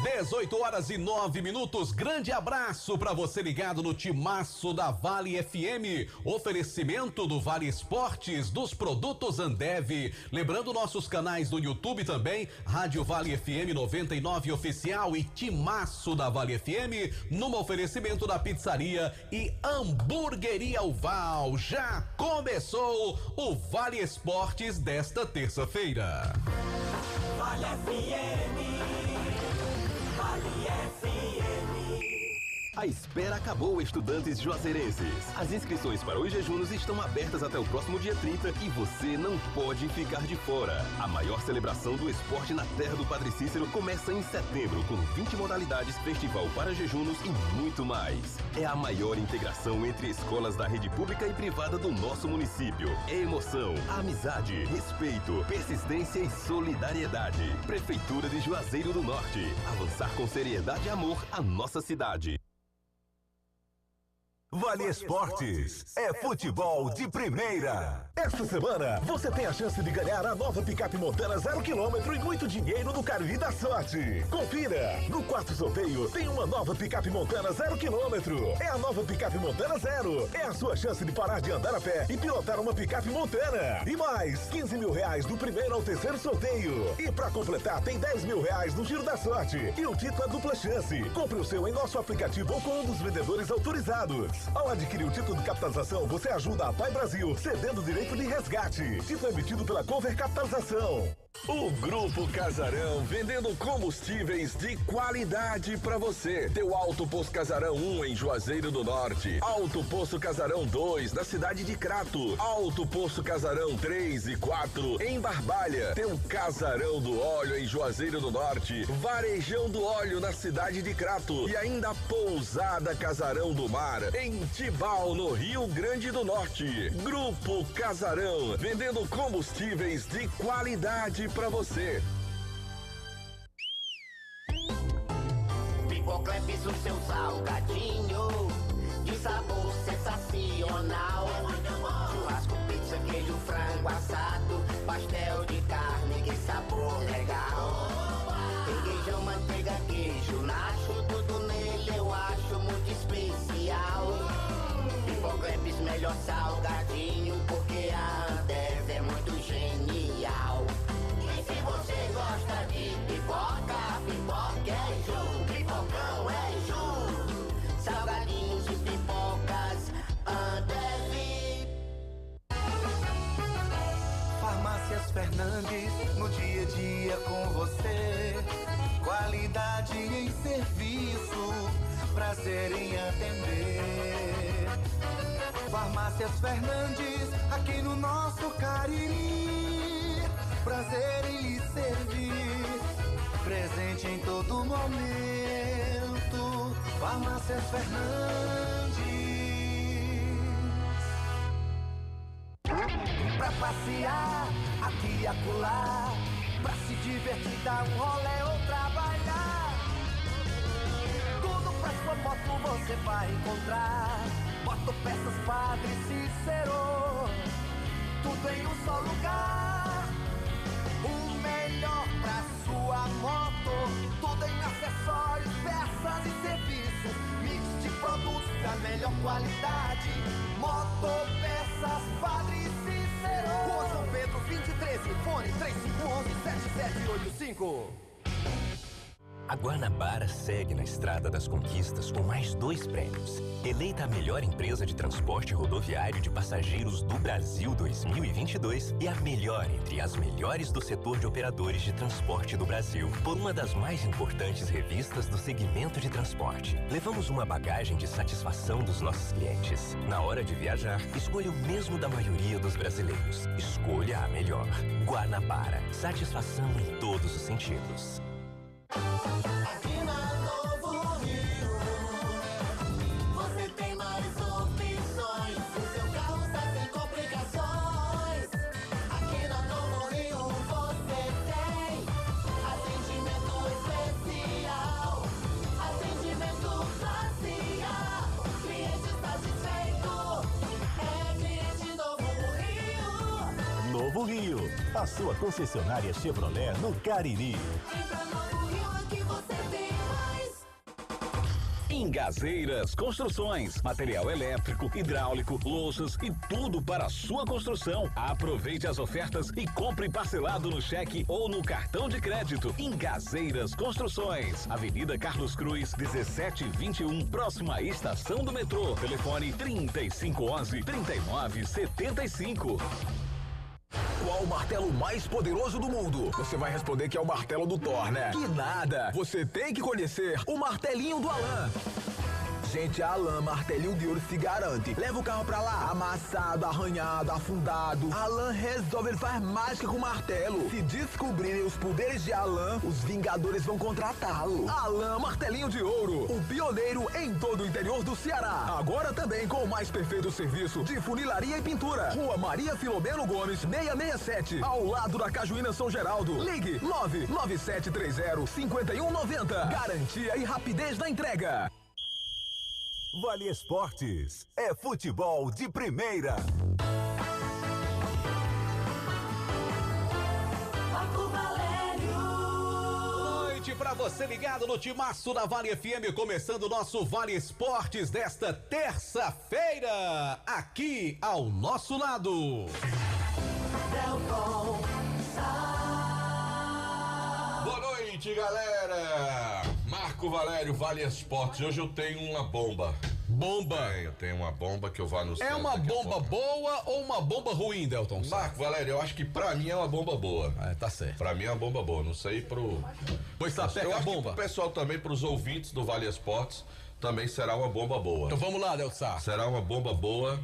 18h09. Grande abraço para você ligado no timaço da Vale FM. Oferecimento do Vale Esportes, dos produtos Ambev. Lembrando nossos canais do YouTube também, Rádio Vale FM 99 Oficial e Timaço da Vale FM, numa oferecimento da pizzaria e Hamburgueria Uval. Já começou o Vale Esportes desta terça-feira. Vale FM. A espera acabou, estudantes juazeirenses. As inscrições para os jejunos estão abertas até o próximo dia 30 e você não pode ficar de fora. A maior celebração do esporte na terra do Padre Cícero começa em setembro, com 20 modalidades, festival para jejunos e muito mais. É a maior integração entre escolas da rede pública e privada do nosso município. É emoção, amizade, respeito, persistência e solidariedade. Prefeitura de Juazeiro do Norte. Avançar com seriedade e amor à nossa cidade. Vale Esportes é futebol de primeira. Esta semana você tem a chance de ganhar a nova picape Montana 0 km e muito dinheiro no Cariri da Sorte. Confira! No quarto sorteio tem uma nova picape Montana 0 km. É a nova picape Montana 0. É a sua chance de parar de andar a pé e pilotar uma picape Montana. E mais 15 mil reais do primeiro ao terceiro sorteio. E pra completar tem 10 mil reais no Giro da Sorte. E o título é dupla chance. Compre o seu em nosso aplicativo ou com um dos vendedores autorizados. Ao adquirir o título de capitalização, você ajuda a Pai Brasil, cedendo o direito de resgate. Título emitido pela Cover Capitalização. O Grupo Casarão, vendendo combustíveis de qualidade pra você. Tem o Alto Poço Casarão 1 em Juazeiro do Norte, Alto Poço Casarão 2 na cidade de Crato, Alto Poço Casarão 3 e 4 em Barbalha. Tem o Casarão do Óleo em Juazeiro do Norte, Varejão do Óleo na cidade de Crato e ainda a Pousada Casarão do Mar em Tibau, no Rio Grande do Norte. Grupo Casarão, vendendo combustíveis de qualidade pra você. Pipocleps, o seu salgadinho de sabor sensacional. Churrasco, pizza, queijo, frango assado, pastel de carne, que sabor legal. Requeijão, manteiga, queijo, nacho, tudo nele eu acho muito especial. Pipocleps, melhor salgadinho, porque a Ambev é muito genial. E se você gosta de pipoca, pipoca é Ju, pipocão é Ju. Salgadinhos e pipocas, Ambev. Farmácias Fernandes, no dia a dia com você. Qualidade em serviço, prazer em atender. Farmácias Fernandes, aqui no nosso Cariri. Prazer em lhe servir, presente em todo momento. Farmácias Fernandes. Pra passear, aqui e acolá, pra se divertir, dar um rolê ou trabalhar. Tudo pra sua moto você vai encontrar. Motopeças Padre Cícero, tudo em um só lugar. O melhor pra sua moto, tudo em acessórios, peças e serviços. Mix de produtos da melhor qualidade. Motopeças Padre Cícero, Rua São Pedro 2013, fone 3511-7785. A Guanabara segue na estrada das conquistas com mais 2 prêmios. Eleita a melhor empresa de transporte rodoviário de passageiros do Brasil 2022 e a melhor entre as melhores do setor de operadores de transporte do Brasil, por uma das mais importantes revistas do segmento de transporte. Levamos uma bagagem de satisfação dos nossos clientes. Na hora de viajar, escolha o mesmo da maioria dos brasileiros. Escolha a melhor. Guanabara. Satisfação em todos os sentidos. Aqui na Novo Rio, você tem mais opções. O seu carro está sem complicações. Aqui na Novo Rio você tem atendimento especial, atendimento facial. Cliente satisfeito, é cliente Novo Rio. Novo Rio, a sua concessionária Chevrolet no Cariri. Vem pra Novo Rio, aqui você tem Ingazeiras Construções, material elétrico, hidráulico, louças e tudo para a sua construção. Aproveite as ofertas e compre parcelado no cheque ou no cartão de crédito. Ingazeiras Construções, Avenida Carlos Cruz, 1721, próximo à estação do metrô. Telefone 3511-3975. Qual o martelo mais poderoso do mundo? Você vai responder que é o martelo do Thor, né? Que nada! Você tem que conhecer o martelinho do Alan. Gente, a Alan Martelinho de Ouro se garante. Leva o carro pra lá, amassado, arranhado, afundado. Alan resolve, ele faz mágica com o martelo. Se descobrirem os poderes de Alan, os Vingadores vão contratá-lo. Alan Martelinho de Ouro, o pioneiro em todo o interior do Ceará. Agora também com o mais perfeito serviço de funilaria e pintura. Rua Maria Filomeno Gomes, 667, ao lado da Cajuína São Geraldo. Ligue 99730-5190. Garantia e rapidez na entrega. Vale Esportes é futebol de primeira. Marco Valério. Noite pra você ligado no Timaço da Vale FM, começando o nosso Vale Esportes desta terça-feira, aqui ao nosso lado. Boa noite, galera! Marco Valério, Vale Esportes. Hoje eu tenho uma bomba. Bomba? Eu tenho uma bomba que eu vou anunciar. É uma bomba boa ou uma bomba ruim, Delton? Marco Valério, eu acho que pra mim é uma bomba boa. Tá certo. Pra mim é uma bomba boa, não sei pro... Pois tá, pega a bomba. O pessoal também, pros ouvintes do Vale Esportes, também será uma bomba boa. Então vamos lá, Delton. Será uma bomba boa.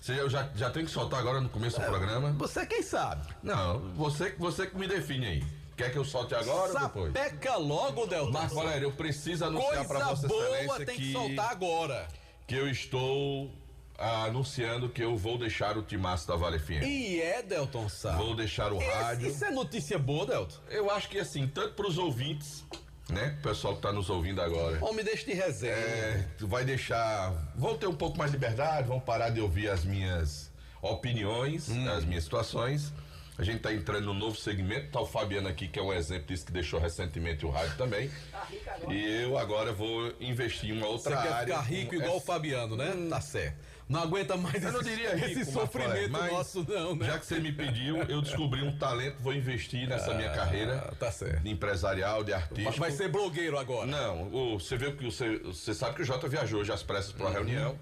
Eu já tenho que soltar agora no começo do programa? Você quem sabe? Não, você que me define aí. Quer que eu solte agora ou depois? Sapeca logo, Delton. Marco Valério, eu preciso anunciar pra Vossa Excelência boa tem que soltar agora. Que eu estou anunciando que eu vou deixar o Timaço da Vale FM. E Delton Sá? Vou deixar o rádio. Isso é notícia boa, Delton? Eu acho que assim, tanto pros ouvintes, né? O pessoal que tá nos ouvindo agora. Homem, deixa de reserva. Vai deixar... Vão ter um pouco mais de liberdade, vão parar de ouvir as minhas opiniões, as minhas situações. A gente tá entrando num novo segmento, tá o Fabiano aqui, que é um exemplo disso, que deixou recentemente o rádio também. E eu agora vou investir em uma outra área. Você quer ficar rico igual o Fabiano, né? Tá certo. Não aguenta mais eu não diria rico, esse sofrimento nosso, não, né? Já que você me pediu, eu descobri um talento, vou investir nessa minha carreira. Tá certo. De empresarial, de artista. Vai ser blogueiro agora. Não, você viu que você sabe que o Jota viajou já às pressas para uma reunião.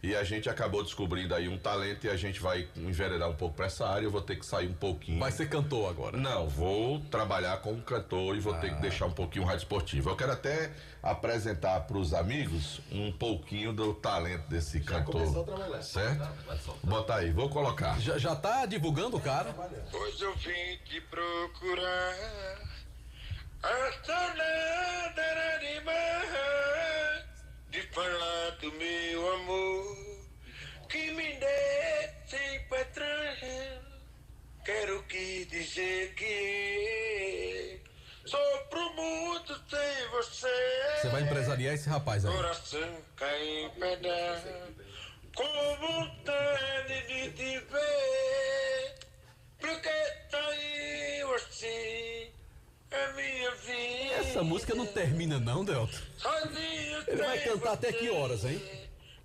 E a gente acabou descobrindo aí um talento e a gente vai enveredar um pouco para essa área. Eu vou ter que sair um pouquinho. Vai ser cantor agora? Não, vou trabalhar como cantor e vou ter que deixar um pouquinho o rádio esportivo. Eu quero até apresentar para os amigos um pouquinho do talento desse cantor. Começou a trabalhar. Certo? Bota aí, vou colocar. Já tá divulgando o cara? Hoje eu vim te procurar. Hasta nada era demais de falar do meu amor que me deixe pra trás. Quero que dizer que sofro muito sem você. Você vai empresariar esse rapaz aí. Coração cai em pedaços, com vontade de te ver. Porque saiu assim a minha vida. Essa música não termina não, Delton? Sozinho. Ele vai cantar até que horas, hein?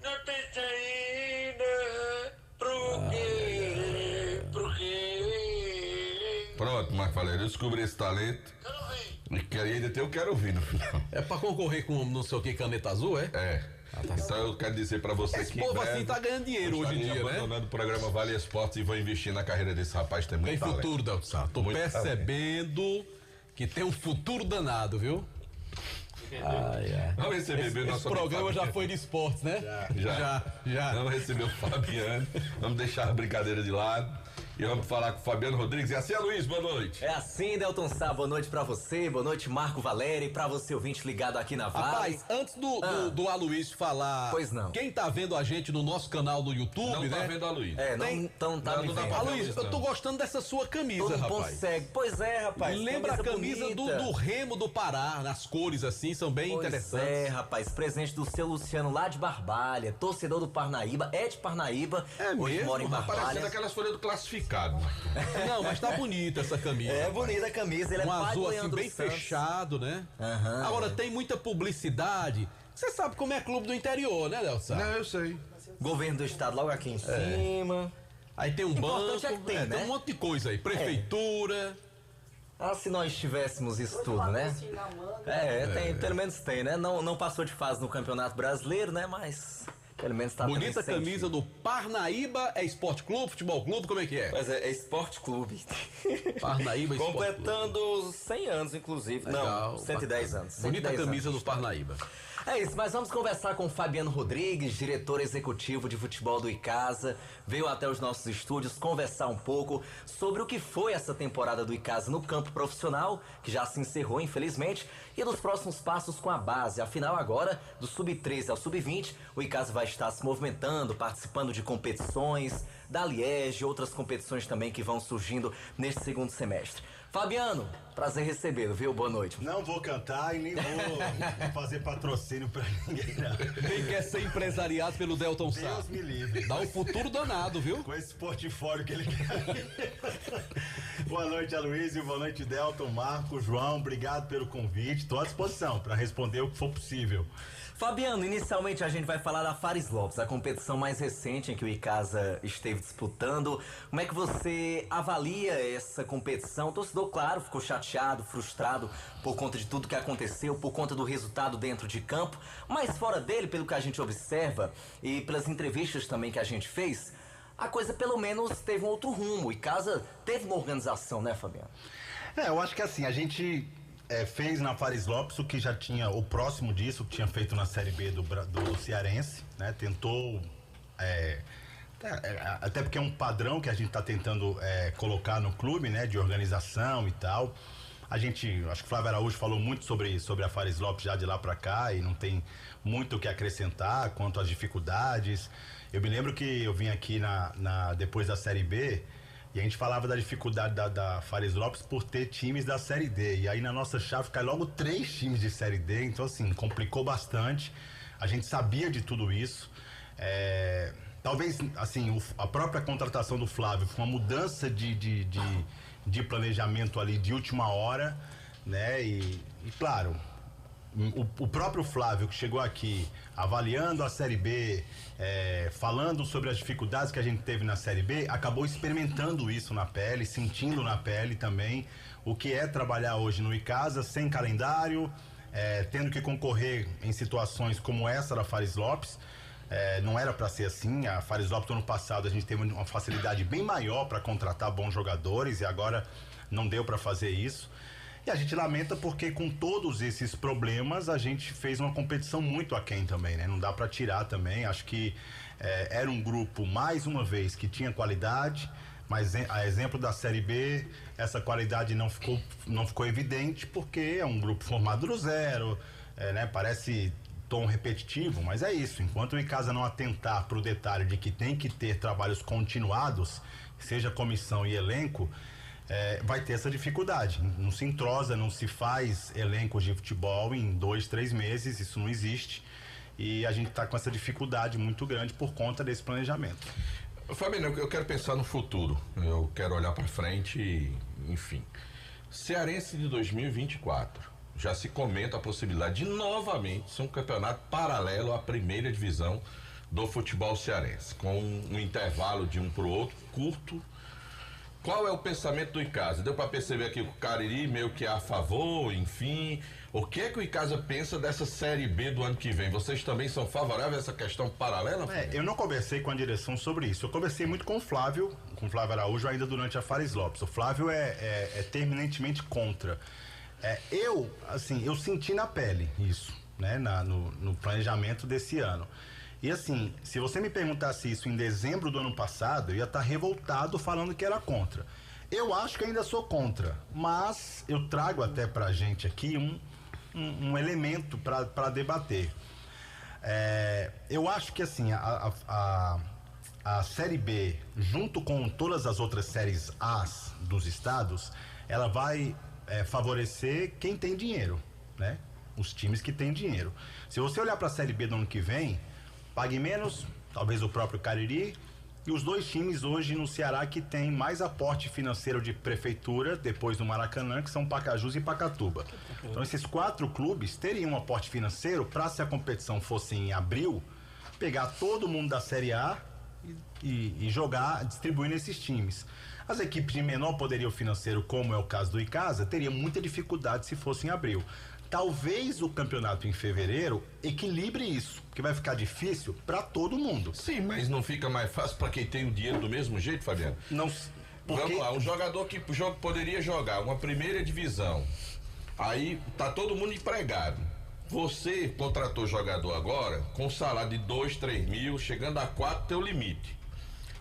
Não tem saída. Pro quê? Pro quê? Pronto, Marco Valério, eu descobri esse talento. E ainda tem o Quero Ouvir no final. É pra concorrer com não sei o que, caneta azul, é? É. Então eu quero dizer pra você esse que povo assim tá ganhando dinheiro hoje em dia, né? Abandonando o programa Vale Esportes e vou investir na carreira desse rapaz, tem muito talento. Tem futuro, Delton. Tô muito percebendo que tem um futuro danado, viu? Vamos receber o nosso esse programa já foi de esportes, né? Já. Vamos receber o Fabiano, vamos deixar a brincadeira de lado. E vamos falar com o Fabiano Rodrigues. É assim, Luiz, boa noite. É assim, Delton Sá, boa noite pra você, boa noite, Marco Valério, e pra você ouvinte ligado aqui na Vale. Rapaz, antes do Aloysio falar, pois não. Quem tá vendo a gente no nosso canal do YouTube, não né? Não tá vendo a Luiz. Não tá me vendo. Aloysio, eu tô gostando dessa sua camisa, todo rapaz. consegue. Pois é, rapaz. Lembra a camisa do Remo do Pará, nas cores assim, são bem interessantes. É, rapaz, presente do seu Luciano lá de Barbalha, torcedor do Parnaíba, é de Parnaíba, hoje mesmo? mora em Barbalha. Parecendo aquelas folhas do classificado. Não, mas tá bonita essa camisa. É bonita a camisa, ele um é pai azul do assim Leandro bem Santos. fechado, né? Aham, Agora tem muita publicidade Você sabe como é clube do interior, né, Nelson? Não, eu sei. Governo do estado logo aqui em cima. Aí tem um banco, Importante é que tem, né? tem um monte de coisa aí, prefeitura. Ah, se nós tivéssemos isso tudo, né? Tem, pelo menos tem, né? Não passou de fase no Campeonato Brasileiro, né? Mas pelo menos tá Bonita camisa do Parnaíba, é Esporte Clube, Futebol Clube, como é que é? Pois é Esporte Clube. Parnaíba Esporte Clube. Completando 100 anos, inclusive. Legal, não, 110 anos. Bonita 110 camisa anos. do Parnaíba. É isso, mas vamos conversar com o Fabiano Rodrigues, diretor executivo de futebol do Icasa. Veio até os nossos estúdios conversar um pouco sobre o que foi essa temporada do Icasa no campo profissional, que já se encerrou, infelizmente, e dos próximos passos com a base. Afinal, agora, do Sub-13 ao Sub-20, o Icasa vai estar se movimentando, participando de competições, da Liege, outras competições também que vão surgindo neste segundo semestre. Fabiano, prazer recebê-lo, viu? Boa noite. Não vou cantar e nem vou fazer patrocínio pra ninguém, não. Quem quer ser empresariado pelo Delton Sá? Deus me livre. Dá um futuro danado, viu? Com esse portfólio que ele quer. Boa noite, Aloysio. Boa noite, Delton, Marco, João. Obrigado pelo convite. Estou à disposição para responder o que for possível. Fabiano, inicialmente a gente vai falar da Fares Lopes, a competição mais recente em que o Icasa esteve disputando. Como é que você avalia essa competição? O torcedor, claro, ficou chateado, frustrado por conta de tudo que aconteceu, por conta do resultado dentro de campo, mas fora dele, pelo que a gente observa e pelas entrevistas também que a gente fez, a coisa pelo menos teve um outro rumo. O Icasa teve uma organização, né, Fabiano? Eu acho que assim, a gente fez na Fares Lopes o que já tinha, o próximo disso, que tinha feito na Série B do Cearense, né? Tentou, até porque é um padrão que a gente está tentando colocar no clube, né? De organização e tal. A gente, acho que o Flávio Araújo falou muito sobre a Fares Lopes já de lá para cá e não tem muito o que acrescentar quanto às dificuldades. Eu me lembro que eu vim aqui depois da Série B e a gente falava da dificuldade da Fares Lopes por ter times da Série D. E aí na nossa chave cai logo 3 times de Série D, então assim, complicou bastante. A gente sabia de tudo isso. Talvez, assim, a própria contratação do Flávio foi uma mudança de planejamento ali de última hora, né? E claro, o próprio Flávio que chegou aqui avaliando a Série B, falando sobre as dificuldades que a gente teve na Série B, acabou experimentando isso na pele, sentindo na pele também o que é trabalhar hoje no Icasa sem calendário, tendo que concorrer em situações como essa da Fares Lopes. Não era para ser assim. A Fares Lopes no ano passado a gente teve uma facilidade bem maior para contratar bons jogadores e agora não deu para fazer isso. E a gente lamenta porque com todos esses problemas a gente fez uma competição muito aquém também, né? Não dá para tirar também. Acho que era um grupo, mais uma vez, que tinha qualidade, mas a exemplo da Série B, essa qualidade não ficou evidente porque é um grupo formado do zero, né? Parece tom repetitivo, mas é isso. Enquanto o Icasa não atentar para o detalhe de que tem que ter trabalhos continuados, seja comissão e elenco, vai ter essa dificuldade. Não se entrosa, não se faz elencos de futebol em 2, 3 meses, isso não existe. E a gente está com essa dificuldade muito grande por conta desse planejamento. Fabiano, eu quero pensar no futuro. Eu quero olhar para frente e, enfim. Cearense de 2024. Já se comenta a possibilidade de novamente ser um campeonato paralelo à primeira divisão do futebol cearense, com um intervalo de um para o outro curto. Qual é o pensamento do Icasa? Deu para perceber aqui que o Cariri meio que é a favor, enfim. O que é que o Icasa pensa dessa Série B do ano que vem? Vocês também são favoráveis a essa questão paralela? Eu não conversei com a direção sobre isso. Eu conversei muito com o Flávio Araújo ainda durante a Fares Lopes. O Flávio é terminantemente contra. Eu senti na pele isso, né? No planejamento desse ano. E assim, se você me perguntasse isso em dezembro do ano passado, eu ia estar revoltado falando que era contra. Eu acho que ainda sou contra, mas eu trago até pra gente aqui um elemento para debater. Eu acho que assim, a Série B, junto com todas as outras séries A dos estados, ela vai favorecer quem tem dinheiro, né? Os times que têm dinheiro. Se você olhar para a Série B do ano que vem, Pague Menos, talvez o próprio Cariri, E os dois times hoje no Ceará que tem mais aporte financeiro de prefeitura, depois do Maracanã, que são Pacajus e Pacatuba. Então esses 4 clubes teriam um aporte financeiro para, se a competição fosse em abril, pegar todo mundo da Série A e jogar, distribuindo esses times. As equipes de menor poderio financeiro, como é o caso do Icasa, teriam muita dificuldade se fosse em abril. Talvez o campeonato em fevereiro equilibre isso, porque vai ficar difícil para todo mundo. Sim, mas não fica mais fácil para quem tem o dinheiro do mesmo jeito, Fabiano? Não. Porque... Vamos lá, um jogador que poderia jogar uma primeira divisão, aí tá todo mundo empregado. Você contratou jogador agora com salário de 2, 3 mil, chegando a 4, teu limite.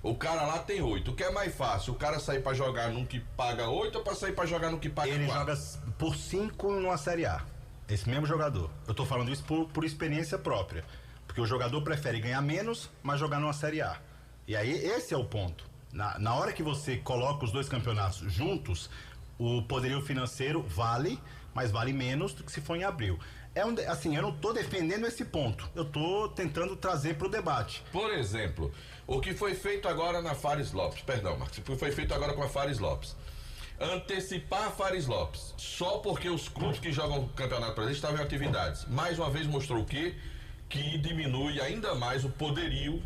O cara lá tem 8. O que é mais fácil? O cara sair pra jogar num que paga 8 ou pra sair pra jogar num que paga 4? Ele joga por 5 numa Série A. Esse mesmo jogador. Eu tô falando isso por experiência própria. Porque o jogador prefere ganhar menos, mas jogar numa Série A. E aí, esse é o ponto. Na hora que você coloca os dois campeonatos juntos, o poderio financeiro vale, mas vale menos do que se for em abril. Assim, eu não tô defendendo esse ponto. Eu tô tentando trazer pro debate. Por exemplo, o que foi feito agora na Fares Lopes, perdão, Marcos, o que foi feito agora com a Fares Lopes. Antecipar a Fares Lopes, só porque os clubes que jogam o campeonato brasileiro estavam em atividades. Mais uma vez mostrou o quê? Que diminui ainda mais o poderio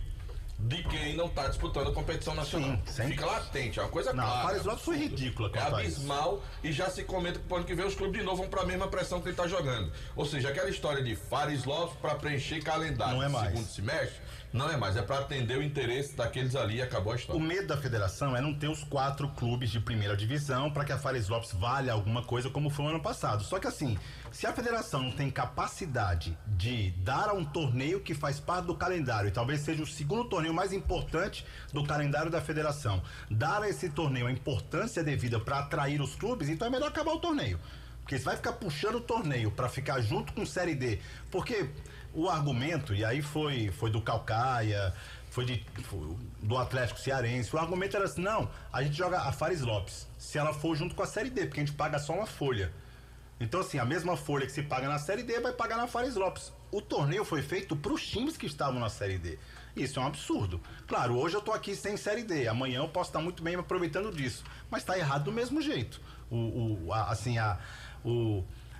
de quem não está disputando a competição nacional. Sim, fica latente, é uma coisa clara. A Fares Lopes foi ridícula. É abismal e já se comenta que o ano que vem os clubes de novo vão para a mesma pressão que ele está jogando. Ou seja, aquela história de Fares Lopes para preencher calendário no segundo semestre, não é mais, é para atender o interesse daqueles ali e acabou a história. O medo da federação é não ter os 4 clubes de primeira divisão para que a Fares Lopes valha alguma coisa como foi no ano passado. Só que assim, se a federação não tem capacidade de dar a um torneio que faz parte do calendário, e talvez seja o segundo torneio mais importante do calendário da federação, dar a esse torneio a importância devida para atrair os clubes, então é melhor acabar o torneio. Porque você vai ficar puxando o torneio para ficar junto com Série D, porque o argumento, e aí foi do Caucaia, foi do Atlético Cearense, o argumento era assim, não, a gente joga a Fares Lopes, se ela for junto com a Série D, porque a gente paga só uma folha. Então assim, a mesma folha que se paga na Série D vai pagar na Fares Lopes. O torneio foi feito para os times que estavam na Série D. Isso é um absurdo. Claro, hoje eu tô aqui sem Série D, amanhã eu posso estar muito bem me aproveitando disso, mas tá errado do mesmo jeito.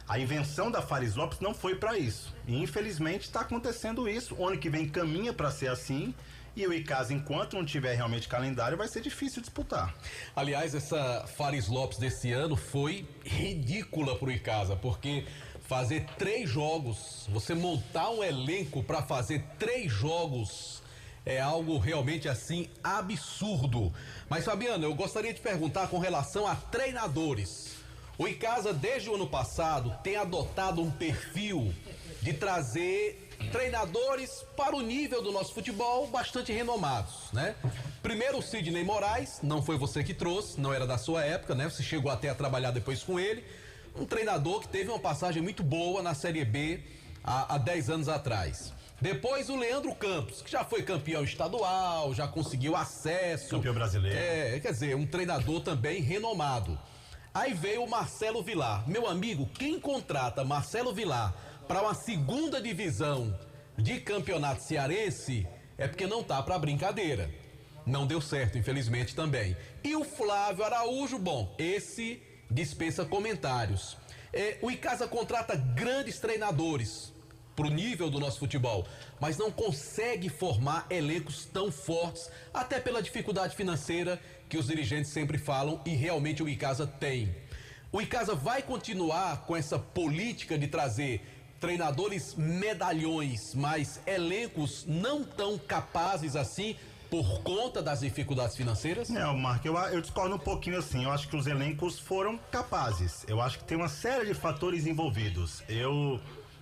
A invenção da Fares Lopes não foi para isso. E infelizmente está acontecendo isso. O ano que vem caminha para ser assim. E o Icasa, enquanto não tiver realmente calendário, vai ser difícil disputar. Aliás, essa Fares Lopes desse ano foi ridícula pro Icasa, porque fazer 3 jogos, você montar um elenco para fazer 3 jogos é algo realmente assim absurdo. Mas Fabiano, eu gostaria de perguntar com relação a treinadores. O Icasa, desde o ano passado, tem adotado um perfil de trazer treinadores para o nível do nosso futebol bastante renomados, né? Primeiro o Sidney Moraes, não foi você que trouxe, não era da sua época, né? Você chegou até a trabalhar depois com ele. Um treinador que teve uma passagem muito boa na Série B há 10 anos atrás. Depois o Leandro Campos, que já foi campeão estadual, já conseguiu acesso. Campeão brasileiro. Quer dizer, um treinador também renomado. Aí veio o Marcelo Vilar. Meu amigo, quem contrata Marcelo Vilar para uma segunda divisão de campeonato cearense é porque não tá para brincadeira. Não deu certo, infelizmente, também. E o Flávio Araújo, bom, esse dispensa comentários. O Icasa contrata grandes treinadores pro nível do nosso futebol, mas não consegue formar elencos tão fortes, até pela dificuldade financeira que os dirigentes sempre falam, e realmente o Icasa tem. O Icasa vai continuar com essa política de trazer treinadores medalhões, mas elencos não tão capazes assim por conta das dificuldades financeiras? Não, Marco, eu discordo um pouquinho assim. Eu acho que os elencos foram capazes. Eu acho que tem uma série de fatores envolvidos. Eu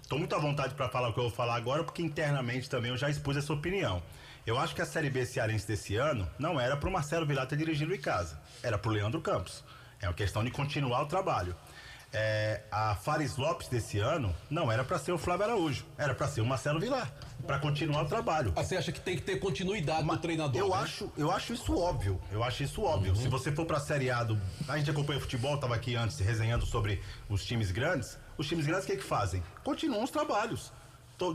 tô muito à vontade para falar o que eu vou falar agora, porque internamente também eu já expus essa opinião. Eu acho que a Série B cearense desse ano não era pro Marcelo Vilar ter dirigido o Icasa, era pro Leandro Campos. É uma questão de continuar o trabalho. A Fares Lopes desse ano não era para ser o Flávio Araújo, era para ser o Marcelo Vilar, para continuar o trabalho. Você acha que tem que ter continuidade no treinador? Eu acho isso óbvio. Se você for para a Série A a gente acompanha o futebol, estava aqui antes resenhando sobre os times grandes. Os times grandes o que fazem? Continuam os trabalhos.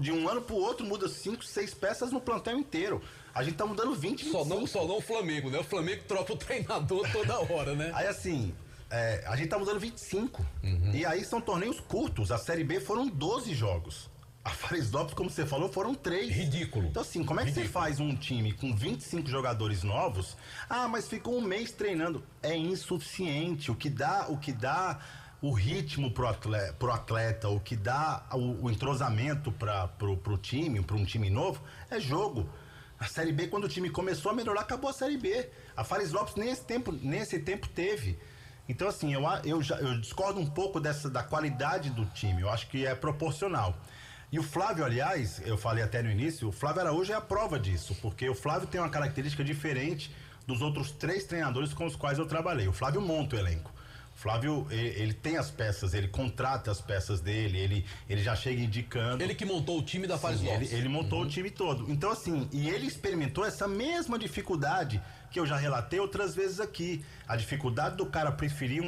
De um ano para o outro muda 5, 6 peças no plantel inteiro. A gente tá mudando 20, 25. Só não o Flamengo, né? O Flamengo troca o treinador toda hora, né? Aí assim, a gente tá mudando 25. E aí são torneios curtos. A Série B foram 12 jogos. A Fares Lopes, como você falou, foram 3. Ridículo. Então assim, como é que você faz um time com 25 jogadores novos? Ah, mas ficou um mês treinando. É insuficiente. O que dá o ritmo pro atleta, o que dá o entrosamento pro time, para um time novo, é jogo. A Série B, quando o time começou a melhorar, acabou a Série B. A Fares Lopes nesse tempo teve. Então assim, eu discordo um pouco da qualidade do time. Eu acho que é proporcional. E o Flávio, aliás, eu falei até no início, o Flávio Araújo é a prova disso, porque o Flávio tem uma característica diferente dos outros 3 treinadores com os quais eu trabalhei. O Flávio monta o elenco. O Flávio, ele tem as peças, ele contrata as peças dele, ele já chega indicando. Ele que montou o time da Fares Lopes. Ele montou o time todo. Então assim, e ele experimentou essa mesma dificuldade que eu já relatei outras vezes aqui. A dificuldade do cara preferir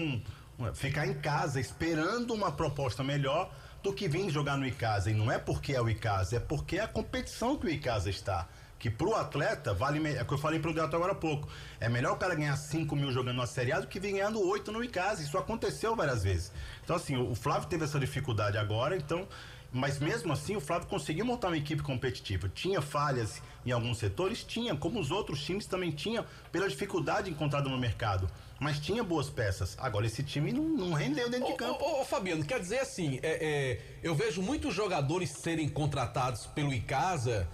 ficar em casa esperando uma proposta melhor do que vir jogar no Icasa. E não é porque é o Icasa, é porque é a competição que o Icasa está. Que pro atleta é o que eu falei pro Delta agora há pouco. É melhor o cara ganhar 5 mil jogando na Série A do que vir ganhando 8 no Icasa. Isso aconteceu várias vezes. Então assim, o Flávio teve essa dificuldade agora, mas mesmo assim o Flávio conseguiu montar uma equipe competitiva. Tinha falhas em alguns setores? Tinha, como os outros times também tinham, pela dificuldade encontrada no mercado. Mas tinha boas peças. Agora esse time não rendeu dentro de campo. Ô, Fabiano, quer dizer assim, eu vejo muitos jogadores serem contratados pelo Icasa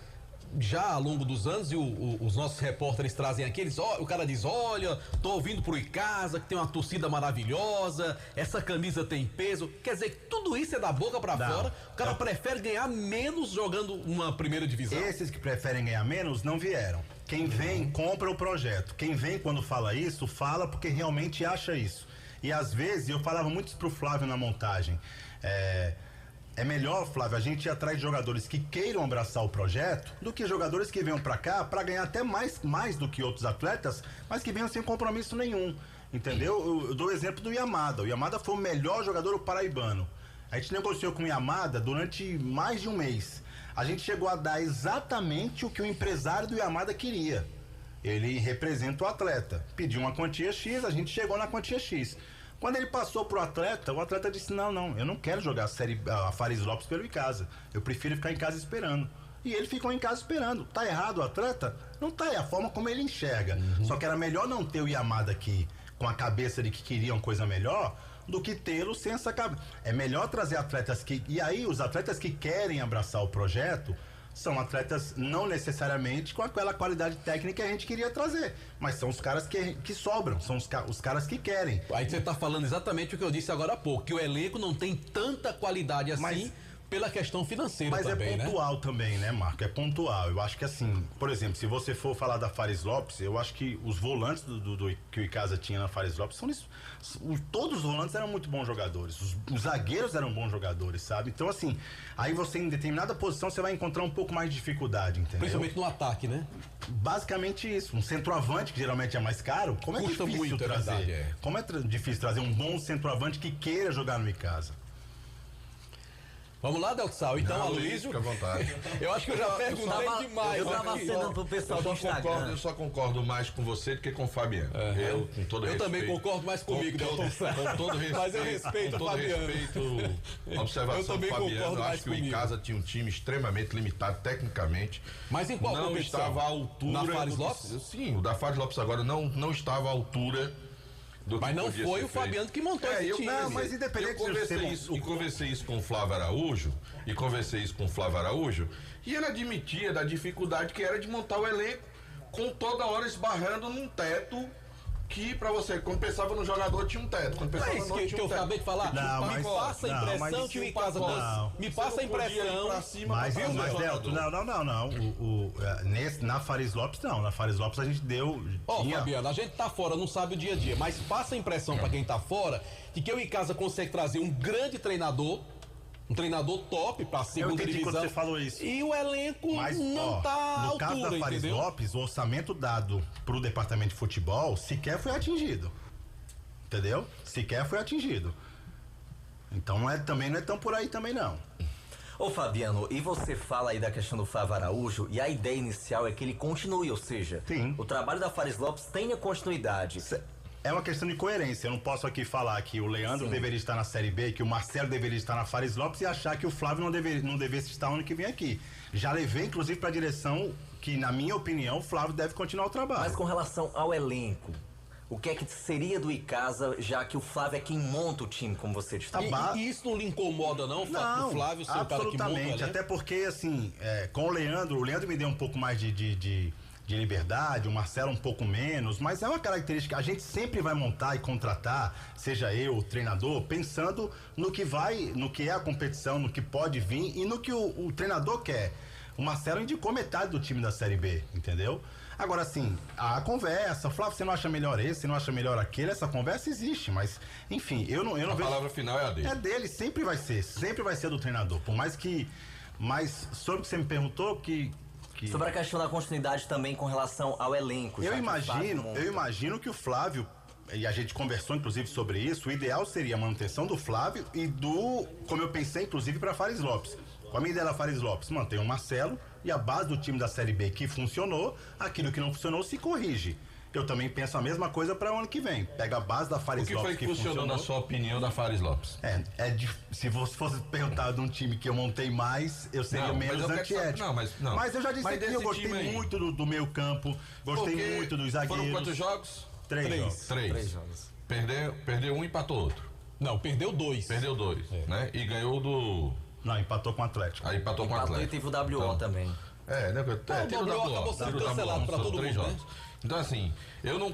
já ao longo dos anos, e os nossos repórteres trazem aqueles, o cara diz, olha, tô ouvindo pro Icasa, que tem uma torcida maravilhosa, essa camisa tem peso. Quer dizer que tudo isso é da boca pra fora, o cara prefere ganhar menos jogando uma primeira divisão. Esses que preferem ganhar menos não vieram. Quem vem, compra o projeto. Quem vem, quando fala isso, fala porque realmente acha isso. E às vezes, eu falava muito isso pro Flávio na montagem, é melhor, Flávio, a gente ir atrás de jogadores que queiram abraçar o projeto do que jogadores que venham pra cá pra ganhar até mais do que outros atletas, mas que venham sem compromisso nenhum, entendeu? Eu dou o exemplo do Yamada. O Yamada foi o melhor jogador paraibano. A gente negociou com o Yamada durante mais de um mês. A gente chegou a dar exatamente o que o empresário do Yamada queria. Ele representa o atleta. Pediu uma quantia X, a gente chegou na quantia X. Quando ele passou pro atleta, o atleta disse, não, eu não quero jogar a Fares Lopes pelo Icasa. Eu prefiro ficar em casa esperando. E ele ficou em casa esperando. Tá errado o atleta? Não tá, é a forma como ele enxerga. Só que era melhor não ter o Yamada aqui com a cabeça de que queria uma coisa melhor do que tê-lo sem essa cabeça. É melhor trazer atletas que... E aí, os atletas que querem abraçar o projeto são atletas não necessariamente com aquela qualidade técnica que a gente queria trazer, mas são os caras que sobram, são os caras que querem. Aí você tá falando exatamente o que eu disse agora há pouco, que o elenco não tem tanta qualidade assim, pela questão financeira também, né? Mas é pontual também, né, Marco? É pontual. Eu acho que assim, por exemplo, se você for falar da Fares Lopes, eu acho que os volantes que o Icasa tinha na Fares Lopes todos os volantes eram muito bons jogadores. Os zagueiros eram bons jogadores, sabe? Então, assim, aí você em determinada posição você vai encontrar um pouco mais de dificuldade, entendeu? Principalmente no ataque, né? Basicamente isso. Um centroavante, que geralmente é mais caro, como custa é difícil muito, trazer? É verdade, Como é difícil trazer um bom centroavante que queira jogar no Icasa? Vamos lá, Deltsal. Então, Aloysio. Fica à vontade. Eu acho que eu já perguntei demais. Eu tava acenando pro pessoal do Instagram. Eu só concordo mais com você do que com o Fabiano. Eu, com todo respeito. Eu também concordo mais comigo, Deltsal. Com todo respeito. Mas eu respeito o Fabiano. Observação do Fabiano. Eu acho que o Icasa tinha um time extremamente limitado tecnicamente. Mas em qual competição? Não estava à altura. Na Fares Lopes? Sim, o da Fares Lopes agora não estava à altura. Mas não foi o Fabiano que montou esse time. Não, mas independente eu conversei isso com o Flávio Araújo, e ele admitia da dificuldade que era de montar o elenco com toda hora esbarrando num teto que pra você, quando pensava no jogador, tinha um teto. Quando pensava no que eu acabei de falar? Me passa a impressão que o Icasa... Me passa a impressão... Mas, Delto, na Fares Lopes, não. Na Fares Lopes a gente deu... Fabiano, a gente tá fora, não sabe o dia a dia, mas passa a impressão pra quem tá fora de que o Icasa consegue trazer um grande treinador, um treinador top pra segunda divisão. Quando você falou isso. E o elenco não tá à altura, no caso da Fares Lopes, o orçamento dado pro departamento de futebol sequer foi atingido. Entendeu? Sequer foi atingido. Então também não é tão por aí também não. Ô Fabiano, e você fala aí da questão do Flávio Araújo e a ideia inicial é que ele continue, ou seja, o trabalho da Fares Lopes tenha continuidade. É uma questão de coerência. Eu não posso aqui falar que o Leandro deveria estar na Série B, que o Marcelo deveria estar na Fares Lopes e achar que o Flávio não devesse estar ano que vem aqui. Já levei, inclusive, para a direção que, na minha opinião, o Flávio deve continuar o trabalho. Mas com relação ao elenco, o que é que seria do Icasa, já que o Flávio é quem monta o time, como você disse? E isso não lhe incomoda, não? O fato do Flávio ser o cara que monta o absolutamente. elenco? Até porque, assim, com o Leandro me deu um pouco mais de liberdade, o Marcelo um pouco menos, mas é uma característica, a gente sempre vai montar e contratar, seja eu, o treinador, pensando no que é a competição, no que pode vir e no que o treinador quer. O Marcelo indicou metade do time da Série B, entendeu? Agora, assim, a conversa, Flávio, você não acha melhor esse, você não acha melhor aquele, essa conversa existe, mas, enfim, eu não vejo... A palavra final é a dele. É dele, sempre vai ser do treinador, por mais que... Mas sobre o que você me perguntou, Sobre a questão da continuidade também com relação ao elenco. Eu imagino que o Flávio, e a gente conversou inclusive sobre isso, o ideal seria a manutenção do Flávio e como eu pensei inclusive para Fares Lopes. Com a minha ideia da Fares Lopes, mantém o Marcelo e a base do time da Série B que funcionou, aquilo que não funcionou se corrige. Eu também penso a mesma coisa para o ano que vem. Pega a base da Fares Lopes. O que foi que funcionou na sua opinião da Fares Lopes? Se você fosse perguntar de um time que eu montei mais, eu seria menos antiético. Mas eu já disse que eu gostei muito do meio campo, gostei muito dos zagueiros. Foram quantos jogos? Três jogos. Perdeu um e empatou outro. Não, perdeu dois. Né? E ganhou do... Não, empatou com o Atlético. Aí empatou com o Atlético. E teve o WO também. O WO acabou sendo cancelado pra todo mundo, né? Então, assim,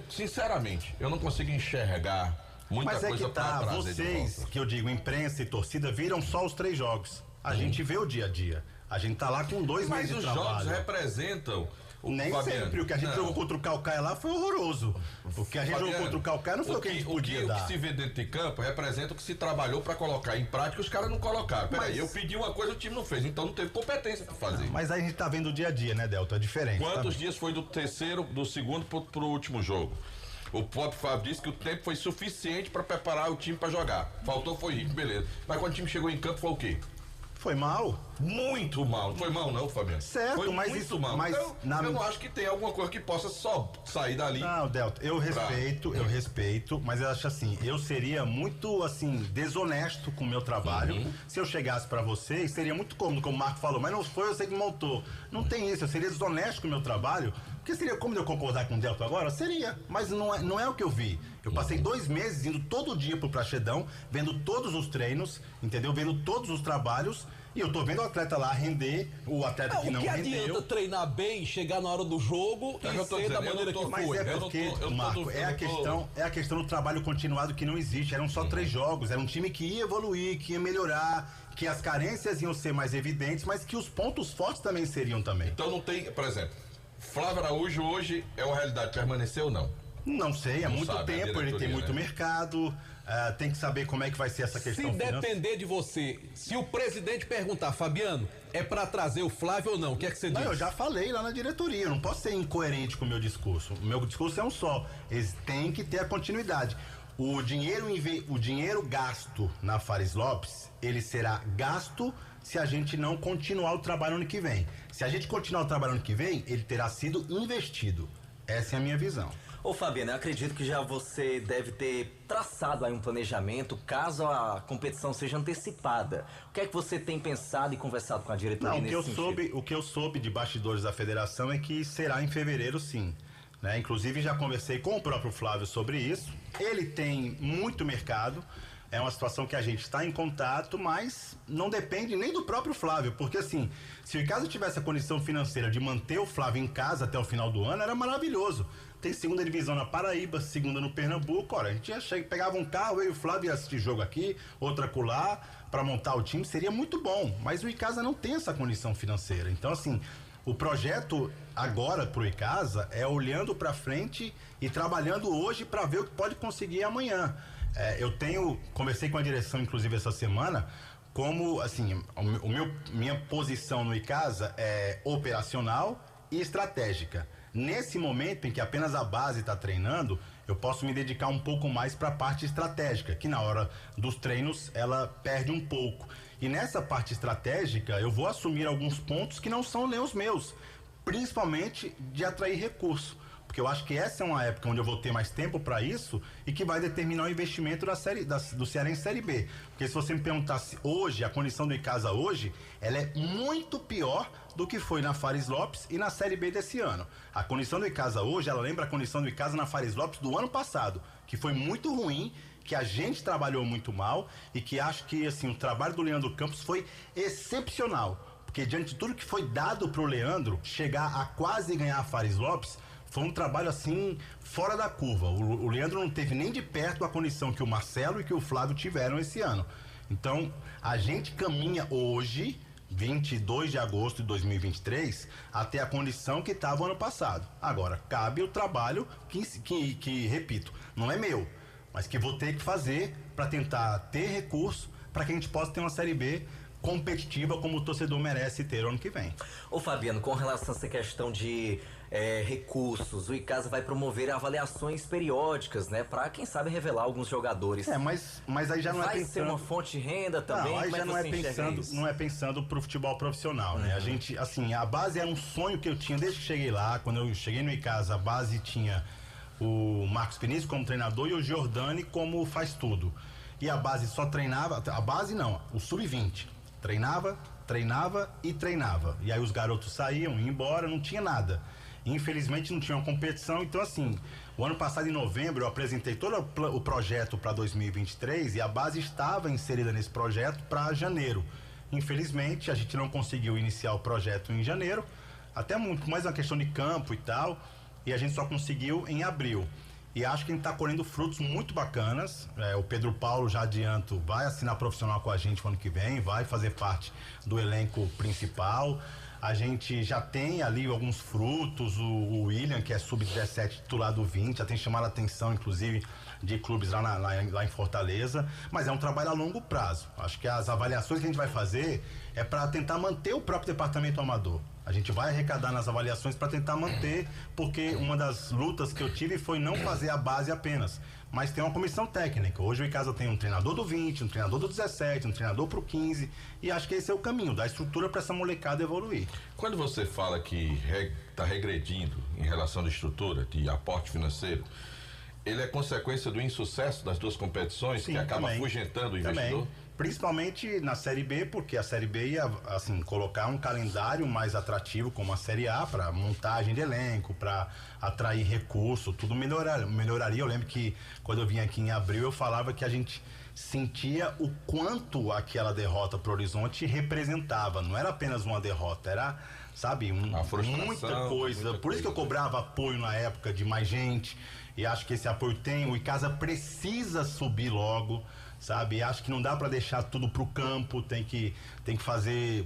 sinceramente, eu não consigo enxergar muita coisa pra trazer. Mas vocês, que eu digo, imprensa e torcida, viram só os 3 jogos. A gente vê o dia a dia. A gente tá lá com 2 meses de trabalho. Mas os jogos representam... Nem sempre. O que a gente jogou contra o Calcaia lá foi horroroso. O que a gente jogou contra o Calcaia não foi o que a gente podia dar. O que se vê dentro de campo representa o que se trabalhou pra colocar em prática, os caras não colocaram. Peraí, eu pedi uma coisa, o time não fez, então não teve competência pra fazer. Mas aí a gente tá vendo o dia a dia, né, Delta? É diferente. Quantos dias foi do segundo pro último jogo? O próprio Fábio disse que o tempo foi suficiente pra preparar o time pra jogar. Faltou foi Rico, beleza. Mas quando o time chegou em campo foi o quê? Foi mal? Muito mal. Não foi mal não, Fabiano. Certo, foi mas muito isso... mal. Mas eu não acho que tem alguma coisa que possa só sair dali. Não, Delta, eu respeito, mas eu acho assim, eu seria muito, assim, desonesto com o meu trabalho. Se eu chegasse pra vocês, seria muito cômodo, como o Marco falou, mas não foi você que montou. Não tem isso, eu seria desonesto com o meu trabalho, porque seria como eu concordar com o Delta agora? Seria, mas não é o que eu vi. Eu passei 2 meses indo todo dia pro Praxedão, vendo todos os treinos, entendeu? Vendo todos os trabalhos, e eu tô vendo o atleta lá render, o atleta que não rendeu. O que adianta treinar bem, chegar na hora do jogo e ser da maneira que foi? Mas é porque, Marco, é a questão do trabalho continuado que não existe. Eram só 3 jogos, era um time que ia evoluir, que ia melhorar, que as carências iam ser mais evidentes, mas que os pontos fortes também seriam também. Então não tem, por exemplo, Flávio Araújo hoje é uma realidade, permaneceu ou não? Não sei, há muito tempo, ele tem muito mercado, tem que saber como é que vai ser essa questão. Se depender de você, se o presidente perguntar, Fabiano, é pra trazer o Flávio ou não, o que é que você diz? Não, eu já falei lá na diretoria, eu não posso ser incoerente com o meu discurso. O meu discurso é um só, eles têm que ter a continuidade. O dinheiro gasto na Fares Lopes, ele será gasto se a gente não continuar o trabalho ano que vem. Se a gente continuar o trabalho ano que vem, ele terá sido investido. Essa é a minha visão. Ô Fabiano, eu acredito que já você deve ter traçado aí um planejamento caso a competição seja antecipada. O que é que você tem pensado e conversado com a diretoria nesse sentido? O que eu soube de bastidores da federação é que será em fevereiro, sim. Né? Inclusive já conversei com o próprio Flávio sobre isso. Ele tem muito mercado. É uma situação que a gente está em contato, mas não depende nem do próprio Flávio, porque assim, se o Icasa tivesse a condição financeira de manter o Flávio em casa até o final do ano, era maravilhoso. Tem 2ª divisão na Paraíba, 2ª no Pernambuco, olha, a gente pegava um carro, eu e o Flávio ia assistir jogo aqui, outra acolá, para montar o time, seria muito bom, mas o Icasa não tem essa condição financeira, então assim, o projeto agora pro Icasa é olhando para frente e trabalhando hoje para ver o que pode conseguir amanhã. Conversei com a direção, inclusive, essa semana, como, assim, minha posição no Icasa é operacional e estratégica. Nesse momento em que apenas a base está treinando, eu posso me dedicar um pouco mais para a parte estratégica, que na hora dos treinos ela perde um pouco. E nessa parte estratégica, eu vou assumir alguns pontos que não são nem os meus, principalmente de atrair recurso. Porque eu acho que essa é uma época onde eu vou ter mais tempo para isso e que vai determinar o investimento do Cearense Série B. Porque se você me perguntasse hoje, a condição do Icasa hoje, ela é muito pior do que foi na Fares Lopes e na Série B desse ano. A condição do Icasa hoje, ela lembra a condição do Icasa na Fares Lopes do ano passado, que foi muito ruim, que a gente trabalhou muito mal e que acho que assim, o trabalho do Leandro Campos foi excepcional. Porque diante de tudo que foi dado pro Leandro, chegar a quase ganhar a Fares Lopes, foi um trabalho assim, fora da curva. O Leandro não teve nem de perto a condição que o Marcelo e que o Flávio tiveram esse ano. Então, a gente caminha hoje, 22 de agosto de 2023, até a condição que estava ano passado. Agora, cabe o trabalho que, repito, não é meu, mas que vou ter que fazer para tentar ter recurso para que a gente possa ter uma Série B competitiva como o torcedor merece ter ano que vem. Ô Fabiano, com relação a essa questão de recursos, o Icasa vai promover avaliações periódicas, né? Pra quem sabe revelar alguns jogadores. Mas aí já não vai é pensando... ser uma fonte de renda também? Não, aí já não é pensando pro futebol profissional, né? A gente, assim, a base era um sonho que eu tinha desde que cheguei lá. Quando eu cheguei no Icasa, a base tinha o Marcos Peniz como treinador e o Giordani como faz tudo. E a base só treinava, a base não, o sub-20. Treinava e treinava. E aí os garotos saíam, iam embora, não tinha nada. Infelizmente não tinha uma competição, então assim, o ano passado em novembro eu apresentei todo o projeto para 2023 e a base estava inserida nesse projeto para janeiro. Infelizmente a gente não conseguiu iniciar o projeto em janeiro, até muito mais uma questão de campo e tal, e a gente só conseguiu em abril. E acho que a gente está colhendo frutos muito bacanas. O Pedro Paulo, já adianto, vai assinar profissional com a gente no ano que vem, vai fazer parte do elenco principal. A gente já tem ali alguns frutos, o William, que é sub-17 titular do 20, já tem chamado a atenção, inclusive, de clubes lá em Fortaleza, mas é um trabalho a longo prazo. Acho que as avaliações que a gente vai fazer é para tentar manter o próprio departamento amador. A gente vai arrecadar nas avaliações para tentar manter, porque uma das lutas que eu tive foi não fazer a base apenas, mas tem uma comissão técnica. Hoje o Icasa tem um treinador do 20, um treinador do 17, um treinador pro 15, e acho que esse é o caminho, dar estrutura para essa molecada evoluir. Quando você fala que está regredindo em relação à estrutura, de aporte financeiro, ele é consequência do insucesso das duas competições? Sim, que acaba afugentando o investidor? Também. Principalmente na Série B, porque a Série B ia, assim, colocar um calendário mais atrativo como a Série A, para montagem de elenco, para atrair recurso, tudo melhoraria. Eu lembro que quando eu vim aqui em abril, eu falava que a gente sentia o quanto aquela derrota pro Horizonte representava. Não era apenas uma derrota, era, sabe, muita coisa. Por isso que eu cobrava apoio na época de mais gente, e acho que esse apoio tem. O Icasa precisa subir logo, sabe? Acho que não dá para deixar tudo pro campo, tem que fazer